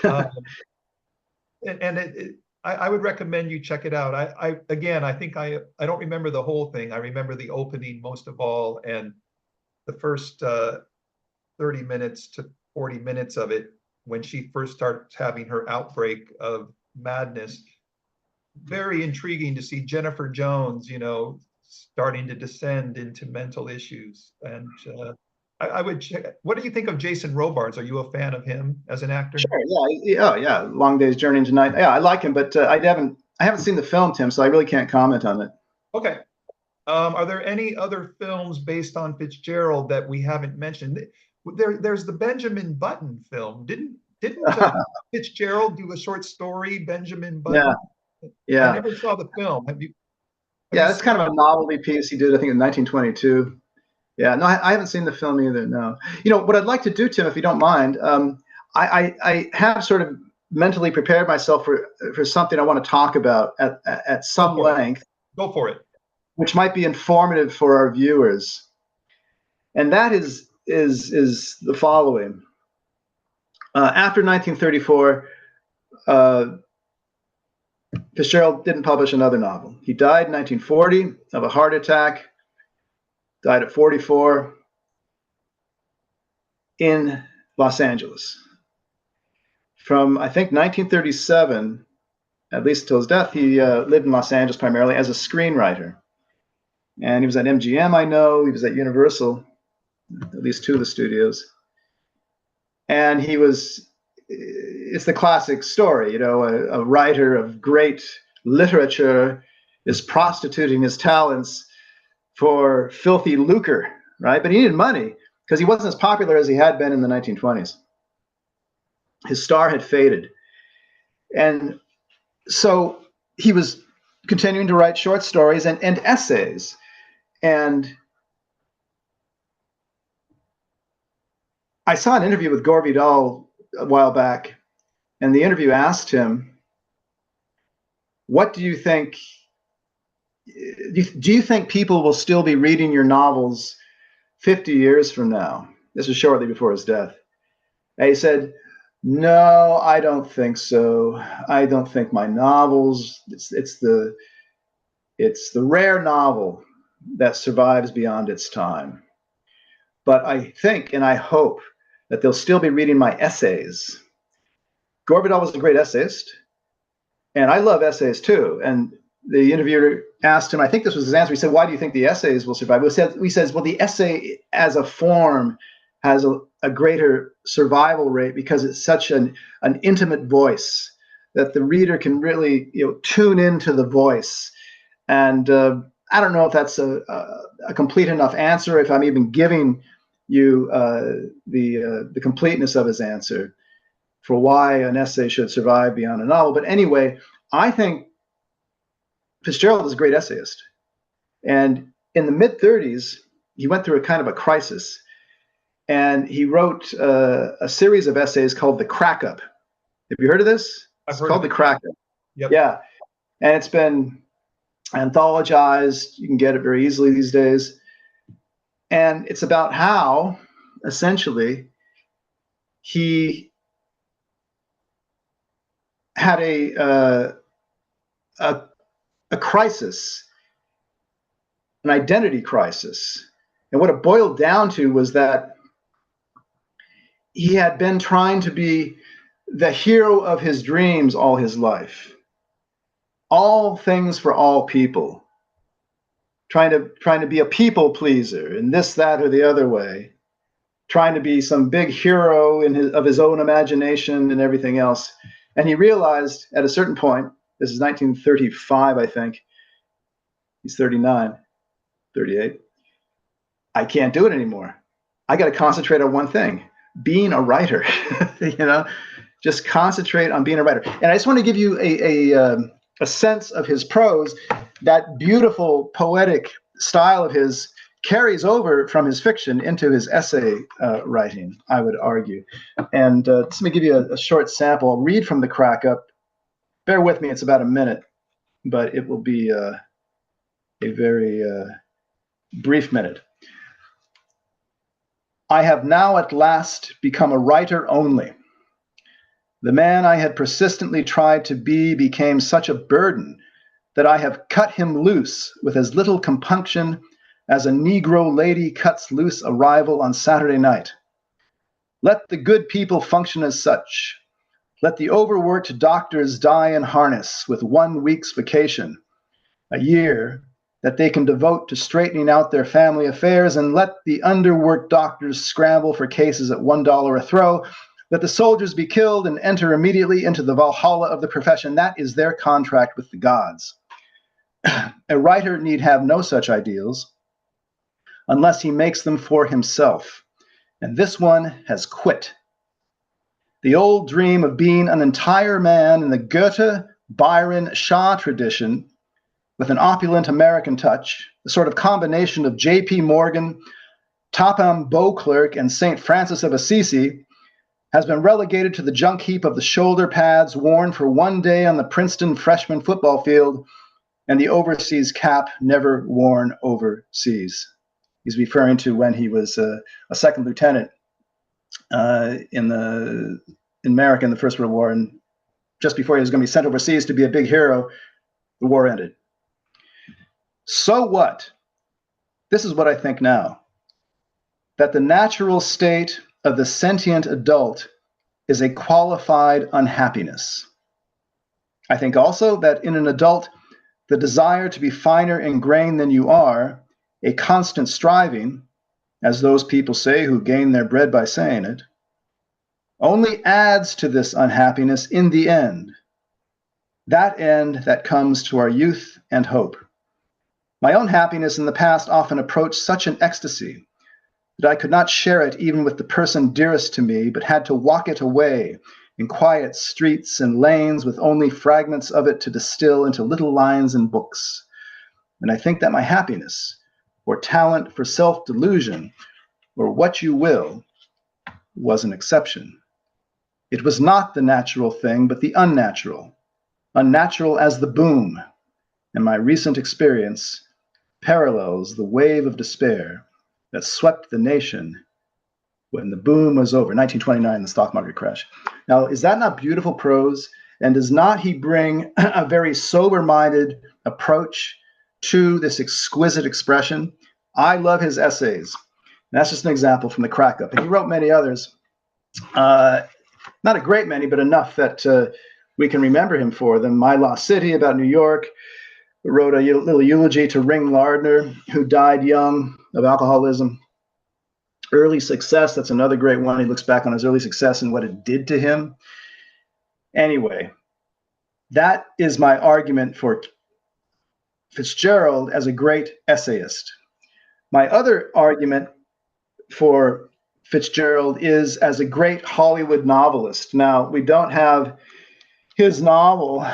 I would recommend you check it out. I think I don't remember the whole thing. I remember the opening most of all, and the first 30 minutes to 40 minutes of it, when she first starts having her outbreak of madness. Very intriguing to see Jennifer Jones, you know, starting to descend into mental issues. And I would check. What do you think of Jason Robards? Are you a fan of him as an actor? Sure. Yeah. Oh, yeah. Long Day's Journey into Night. Yeah, I like him, but I haven't seen the film, Tim, so I really can't comment on it. Okay. Are there any other films based on Fitzgerald that we haven't mentioned? There's the Benjamin Button film. Didn't Fitzgerald do a short story, Benjamin Button? Yeah. I never saw the film. Have you it's kind of a novelty piece he did, I think, in 1922. Yeah, no, I haven't seen the film either. No. You know what I'd like to do, Tim, if you don't mind. I have sort of mentally prepared myself for something I want to talk about at some length. Go for it. Which might be informative for our viewers, and that is the following. After 1934, Fitzgerald didn't publish another novel. He died in 1940 of a heart attack. Died at 44 in Los Angeles. From, I think, 1937, at least until his death, he lived in Los Angeles primarily as a screenwriter. And he was at MGM, I know. He was at Universal, at least 2 of the studios. And he was, it's the classic story, you know, a writer of great literature is prostituting his talents for filthy lucre, right? But he needed money because he wasn't as popular as he had been in the 1920s. His star had faded. And so he was continuing to write short stories and essays. And I saw an interview with Gore Vidal a while back, and the interview asked him, what do you think, do you think people will still be reading your novels 50 years from now? This was shortly before his death. And he said, no, I don't think so. I don't think my novels, it's the rare novel that survives beyond its time. but I think and I hope that they'll still be reading my essays. Gore Vidal was a great essayist, and I love essays too. And the interviewer asked him, I think this was his answer. He said, "Why do you think the essays will survive?" He says, "Well, the essay as a form has a greater survival rate because it's such an intimate voice that the reader can really tune into the voice." And I don't know if that's a complete enough answer, if I'm even giving you the completeness of his answer for why an essay should survive beyond a novel. But anyway, I think Fitzgerald is a great essayist. And in the mid-30s, he went through a kind of a crisis. And he wrote a series of essays called The Crack-Up. Have you heard of this? It's called The Crack-Up. Yep. Yeah. And it's been anthologized. You can get it very easily these days. And it's about how, essentially, he had a crisis, an identity crisis. And what it boiled down to was that he had been trying to be the hero of his dreams all his life. All things for all people. Trying to be a people pleaser in this, that, or the other way. Trying to be some big hero of his own imagination and everything else. And he realized at a certain point, this is 1935, I think. He's 39, 38. I can't do it anymore. I got to concentrate on one thing, being a writer. Just concentrate on being a writer. And I just want to give you a sense of his prose. That beautiful poetic style of his carries over from his fiction into his essay writing, I would argue. And just let me give you a short sample. I'll read from The Crack-Up. Bear with me, it's about a minute, but it will be a very brief minute. "I have now at last become a writer only. The man I had persistently tried to be became such a burden that I have cut him loose with as little compunction as a Negro lady cuts loose a rival on Saturday night. Let the good people function as such. Let the overworked doctors die in harness with 1 week's vacation, a year that they can devote to straightening out their family affairs, and let the underworked doctors scramble for cases at $1 a throw. Let the soldiers be killed and enter immediately into the Valhalla of the profession. That is their contract with the gods. A writer need have no such ideals unless he makes them for himself. And this one has quit. The old dream of being an entire man in the Goethe, Byron, Shaw tradition with an opulent American touch, the sort of combination of J.P. Morgan, Topham Beauclerk, and St. Francis of Assisi, has been relegated to the junk heap of the shoulder pads worn for one day on the Princeton freshman football field and the overseas cap never worn overseas." He's referring to when he was a second lieutenant in America in the First World War, and just before he was going to be sent overseas to be a big hero, the war ended. So what? This is what I think now. That the natural state of the sentient adult is a qualified unhappiness. I think also that in an adult, the desire to be finer in grain than you are, a constant striving, as those people say who gain their bread by saying it, only adds to this unhappiness in the end. That end that comes to our youth and hope. My own happiness in the past often approached such an ecstasy that I could not share it even with the person dearest to me, but had to walk it away in quiet streets and lanes with only fragments of it to distill into little lines in books. And I think that my happiness, or talent for self-delusion, or what you will, was an exception. It was not the natural thing, but the unnatural as the boom, and my recent experience parallels the wave of despair that swept the nation when the boom was over, 1929, the stock market crash. Now, is that not beautiful prose? And does not he bring a very sober-minded approach to this exquisite expression? I love his essays. That's just an example from the crack up. And he wrote many others. Not a great many, but enough that we can remember him for them. My Lost City, about New York. Wrote a little eulogy to Ring Lardner, who died young of alcoholism. Early Success, that's another great one. He looks back on his early success and what it did to him. Anyway, that is my argument for Fitzgerald as a great essayist. My other argument for Fitzgerald is as a great Hollywood novelist. Now, we don't have his novel,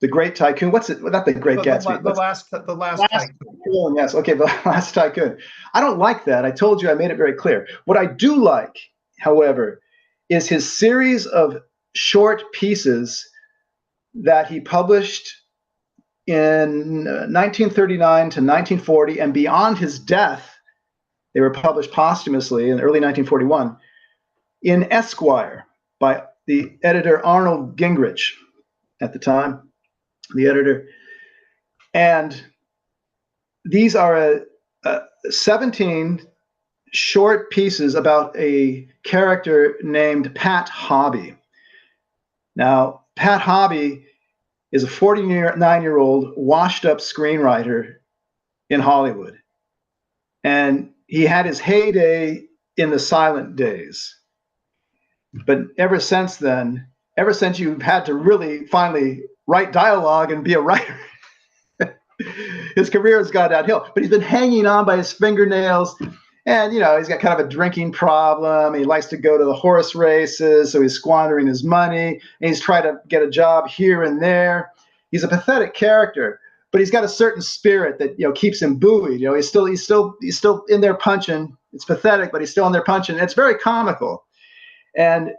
the Great Tycoon. What's it? Not the Great Gatsby. The last Tycoon. Yes. Okay. The Last Tycoon. I don't like that. I told you. I made it very clear. What I do like, however, is his series of short pieces that he published in 1939 to 1940 and beyond his death. They were published posthumously in early 1941 in Esquire by the editor Arnold Gingrich at the time, the editor. And these are 17 short pieces about a character named Pat Hobby. Now, Pat Hobby is a 49-year-old washed-up screenwriter in Hollywood. And he had his heyday in the silent days. But ever since then, ever since you've had to really finally write dialogue and be a writer, his career has gone downhill. But he's been hanging on by his fingernails. And, you know, he's got kind of a drinking problem. He likes to go to the horse races, so he's squandering his money. And he's trying to get a job here and there. He's a pathetic character, but he's got a certain spirit that, you know, keeps him buoyed. You know, he's still in there punching. It's pathetic, but he's still in there punching. It's very comical. And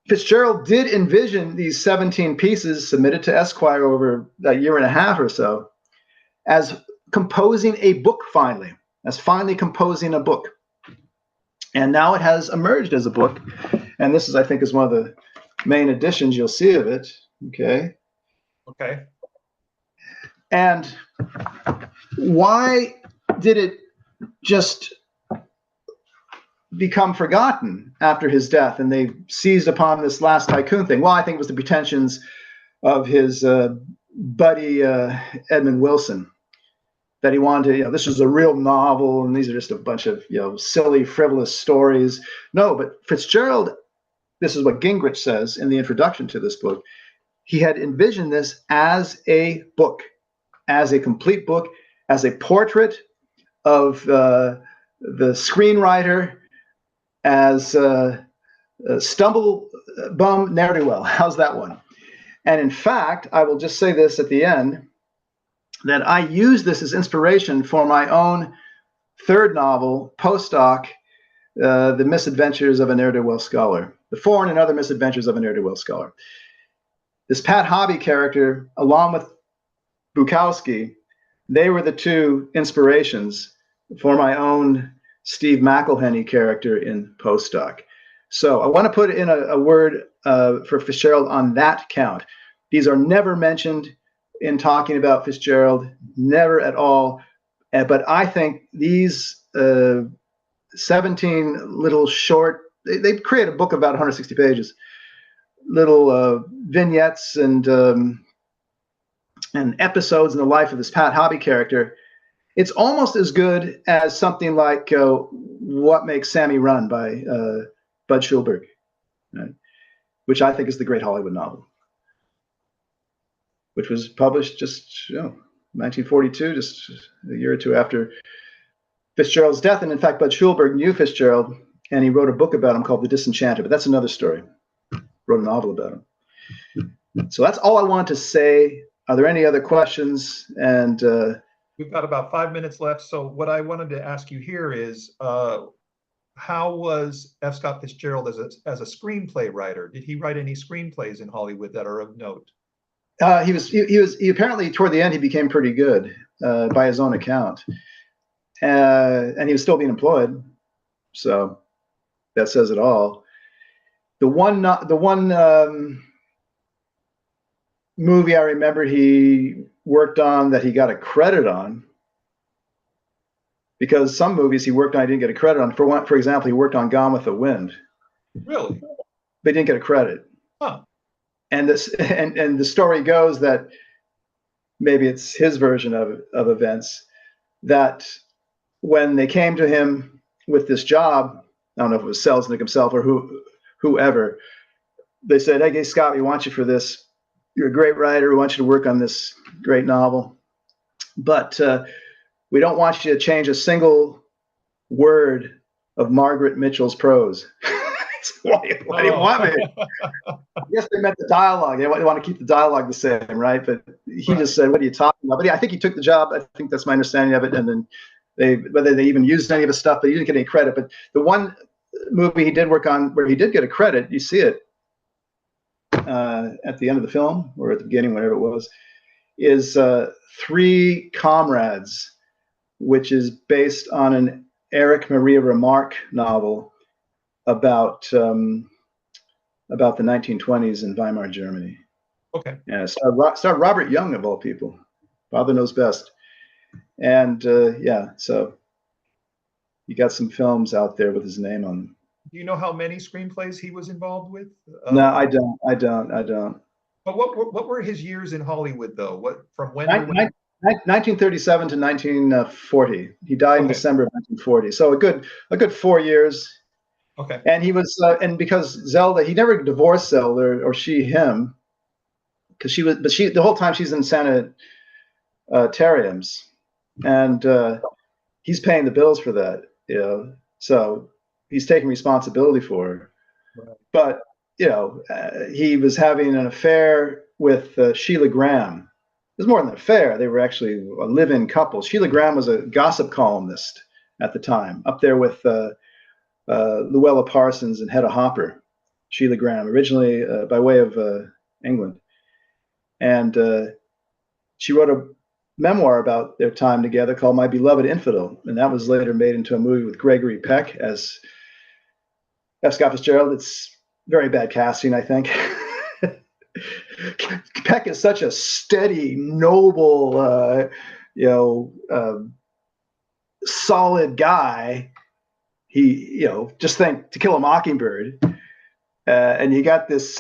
Fitzgerald did envision these 17 pieces submitted to Esquire over a year and a half or so as composing a book finally, as finally composing a book. And now it has emerged as a book. And this is, I think, is one of the main editions you'll see of it. Okay. Okay. And why did it just become forgotten after his death and they seized upon this Last Tycoon thing? Well, I think it was the pretensions of his buddy Edmund Wilson, that he wanted to, you know, this is a real novel and these are just a bunch of, you know, silly, frivolous stories. No, but Fitzgerald, this is what Gingrich says in the introduction to this book, he had envisioned this as a book, as a complete book, as a portrait of the screenwriter, as a stumble bum ne'er-do-well. How's that one? And in fact, I will just say this at the end, that I use this as inspiration for my own third novel, postdoc, The Misadventures of a Ne'er-do-well Scholar, The Foreign and Other Misadventures of a Ne'er-do-well Scholar. This Pat Hobby character, along with Bukowski, they were the two inspirations for my own Steve McElhenney character in Postdoc. So I want to put in a word for Fitzgerald on that count. These are never mentioned in talking about Fitzgerald, never at all. But I think these 17 little short, they create a book of about 160 pages, little vignettes and episodes in the life of this Pat Hobby character. It's almost as good as something like What Makes Sammy Run by Bud Schulberg, right? Which I think is the great Hollywood novel, which was published just 1942, just a year or two after Fitzgerald's death. And in fact, Bud Schulberg knew Fitzgerald, and he wrote a book about him called The Disenchanted, but that's another story. Wrote a novel about him. So that's all I want to say. Are there any other questions? And we've got about 5 minutes left. So what I wanted to ask you here is, how was F. Scott Fitzgerald as a screenplay writer? Did he write any screenplays in Hollywood that are of note? He apparently toward the end he became pretty good by his own account, and he was still being employed, so that says it all. The one movie I remember he worked on that he got a credit on, because some movies he worked on, he didn't get a credit on. For example, he worked on Gone with the Wind, Really? but he didn't get a credit. Huh. And the story goes that maybe it's his version of events, that when they came to him with this job, I don't know if it was Selznick himself or whoever, they said, "Hey, Scott, we want you for this. You're a great writer. We want you to work on this great novel, but we don't want you to change a single word of Margaret Mitchell's prose." Why do you want me? I guess they meant the dialogue. They want to keep the dialogue the same, right? But he just said, "What are you talking about?" But yeah, I think he took the job. I think that's my understanding of it. And then whether they even used any of his stuff, but he didn't get any credit. But the one movie he did work on where he did get a credit, you see it at the end of the film or at the beginning, whatever it was, is Three Comrades, which is based on an Erich Maria Remarque novel about the 1920s in Weimar Germany. Okay. Yeah, starred Robert Young of all people. Father Knows Best. And yeah, so you got some films out there with his name on them. Do you know how many screenplays he was involved with? No, I don't. But what were his years in Hollywood though? What from when? 1937 to 1940. He died in December of 1940. So a good 4 years. Okay. And he was, and because Zelda, he never divorced Zelda or she him, because the whole time she's in sanitariums, and he's paying the bills for that, so he's taking responsibility for her. Right. But he was having an affair with Sheila Graham. It was more than an affair; they were actually a live-in couple. Sheila Graham was a gossip columnist at the time, up there with Luella Parsons and Hedda Hopper. Sheila Graham, originally by way of England, and she wrote a memoir about their time together called My Beloved Infidel, and that was later made into a movie with Gregory Peck as F. Scott Fitzgerald. It's very bad casting, I think. Peck is such a steady, noble, solid guy. He, just think To Kill a Mockingbird, and you got this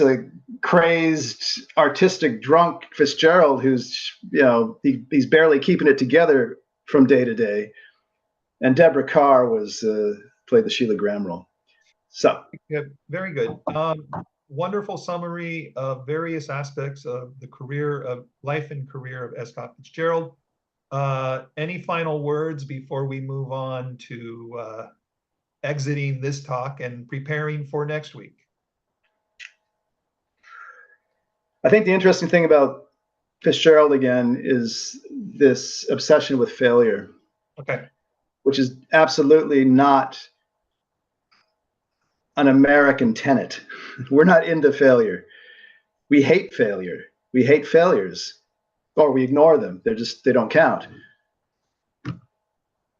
crazed, artistic drunk Fitzgerald who's, he's barely keeping it together from day to day. And Deborah Carr played the Sheila Graham role. So yeah, very good. Wonderful summary of various aspects of the life and career of S. Scott Fitzgerald. Any final words before we move on to exiting this talk and preparing for next week? I think the interesting thing about Fitzgerald again is this obsession with failure. Okay. Which is absolutely not an American tenet. We're not into failure. We hate failure. We hate failures, or we ignore them. They don't count.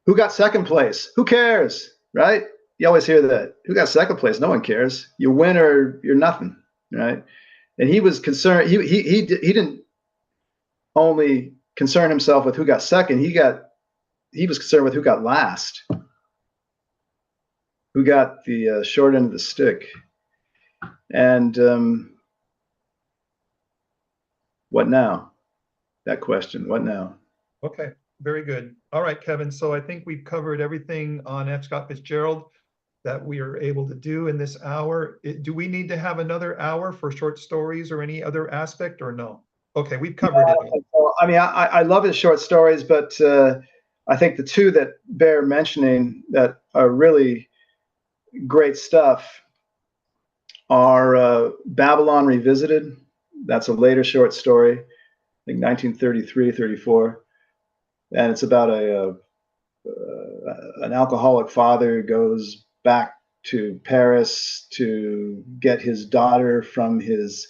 Who got second place? Who cares, right? You always hear that. Who got second place? No one cares. You win or you're nothing, right? And he was concerned. He didn't only concern himself with who got second. He was concerned with who got last, who got the short end of the stick. And what now? That question, what now? Okay, very good. All right, Kevin. So I think we've covered everything on F. Scott Fitzgerald that we are able to do in this hour. Do we need to have another hour for short stories or any other aspect, or no? Okay, we've covered it. I mean, I love his short stories, but I think the two that bear mentioning that are really great stuff are Babylon Revisited. That's a later short story, I think 1933, 34. And it's about an alcoholic father who goes back to Paris to get his daughter from his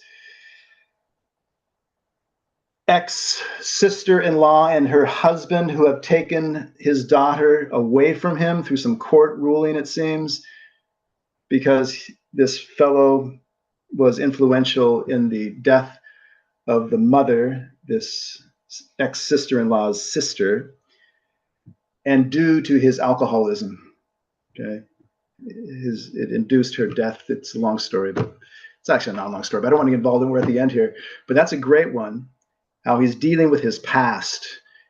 ex-sister-in-law and her husband, who have taken his daughter away from him through some court ruling, it seems, because this fellow was influential in the death of the mother, this ex-sister-in-law's sister, and due to his alcoholism. Okay, it induced her death. It's a long story, but it's actually not a long story. But I don't want to get involved in. We're at the end here, but that's a great one. How he's dealing with his past.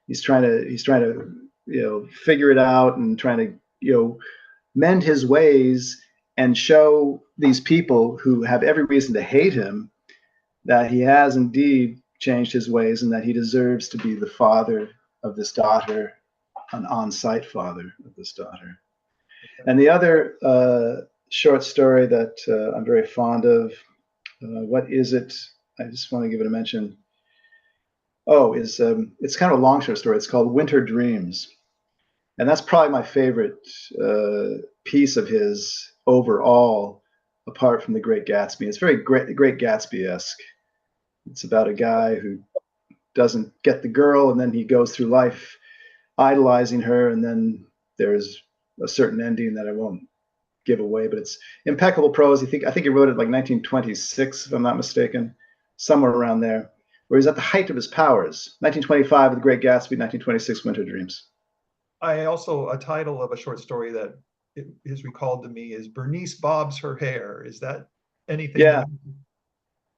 He's trying to figure it out and trying to mend his ways and show these people who have every reason to hate him that he has indeed changed his ways and that he deserves to be the father of this daughter, an on-site father of this daughter. And the other short story that I'm very fond of, what is it? I just want to give it a mention. Oh, it's kind of a long short story. It's called Winter Dreams. And that's probably my favorite piece of his overall, apart from The Great Gatsby. It's very Great Gatsby-esque. It's about a guy who doesn't get the girl, and then he goes through life idolizing her, and then there's a certain ending that I won't give away, but it's impeccable prose. I think he wrote it like 1926, if I'm not mistaken, somewhere around there, where he's at the height of his powers. 1925, The Great Gatsby, 1926, Winter Dreams. I also, a title of a short story that is recalled to me is Bernice Bobs Her Hair. Is that anything? Yeah.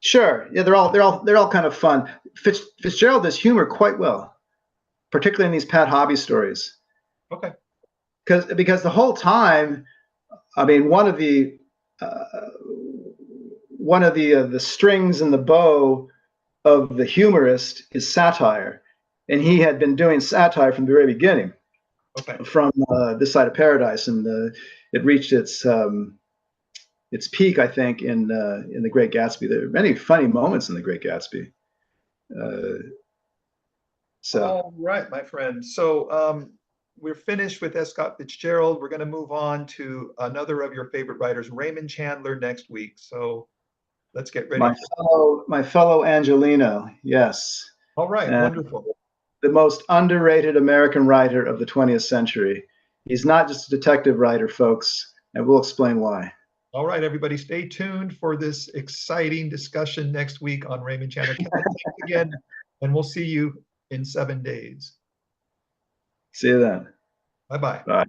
Sure. Yeah, they're all kind of fun. Fitzgerald does humor quite well, particularly in these Pat Hobby stories. Okay. Because the whole time, I mean, one of the strings in the bow of the humorist is satire, and he had been doing satire from the very beginning. Okay. From This Side of Paradise, and it reached its peak, I think, in The Great Gatsby. There are many funny moments in The Great Gatsby. All right, my friend. So we're finished with S. Scott Fitzgerald. We're going to move on to another of your favorite writers, Raymond Chandler, next week. So let's get ready. My fellow Angelino, yes. All right, wonderful. The most underrated American writer of the 20th century. He's not just a detective writer, folks, and we'll explain why. All right, everybody, stay tuned for this exciting discussion next week on Raymond Chandler. Thanks again, and we'll see you in 7 days. See you then. Bye-bye. Bye.